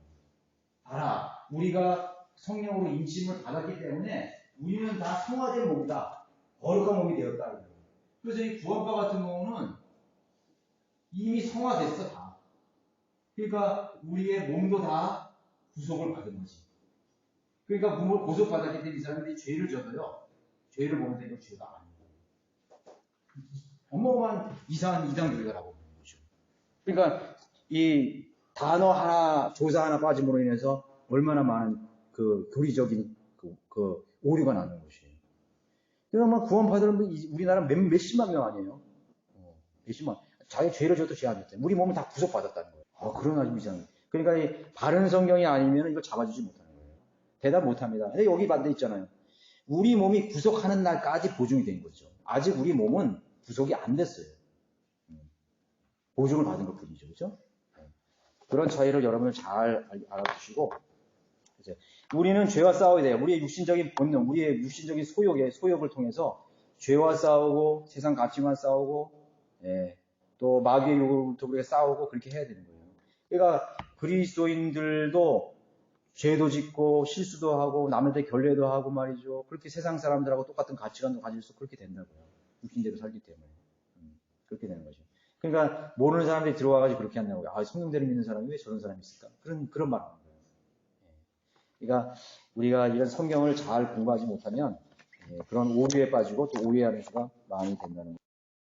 알아. 우리가 성령으로 인침을 받았기 때문에 우리는 다 성화된 몸이다. 거룩한 몸이 되었다. 그래서 이 구원파 같은 경우는 이미 성화됐어, 다. 그러니까 우리의 몸도 다 구속을 받은 거지. 그러니까 몸을 구속받았기 때문에 이 사람들이 죄를 져도요. 죄를 보는데 이건 죄가 아니고 어마어마한 이상한 이단교리가라고 보는 거죠. 그러니까 이 단어 하나, 조사 하나 빠짐으로 인해서 얼마나 많은 교리적인 오류가 나는 것이에요. 그러면 구원받으는 우리나라 몇십만 명 아니에요? 몇십만. 자기 죄를 져도 죄 안 졌대. 우리 몸은 다 구속받았다는 거예요. 그런 아주 이상해. 그러니까 이 바른 성경이 아니면 이걸 잡아주지 못하는 거예요. 대답 못합니다. 근데 여기 반대 있잖아요. 우리 몸이 구속하는 날까지 보증이 된 거죠. 아직 우리 몸은 구속이 안 됐어요. 보증을 받은 것 뿐이죠. 그죠? 그런 차이를 여러분은 잘 알아두시고, 이제 우리는 죄와 싸워야 돼요. 우리의 육신적인 본능, 우리의 육신적인 소욕을 통해서 죄와 싸우고, 세상 가치만 싸우고, 또 마귀의 욕으로부터 우리가 싸우고 그렇게 해야 되는 거예요. 그러니까 그리스도인들도 죄도 짓고 실수도 하고 남한테 결례도 하고 말이죠. 그렇게 세상 사람들하고 똑같은 가치관도 가질 수 그렇게 된다고요. 육신대로 살기 때문에. 그렇게 되는 거죠. 그러니까 모르는 사람들이 들어와가지고 그렇게 한다는 거예요. 아, 성령대를 믿는 사람이 왜 저런 사람이 있을까? 그런 말 하는 거예요. 그러니까 우리가 이런 성경을 잘 공부하지 못하면 그런 오류에 빠지고 또 오해하는 수가 많이 된다는 거예요.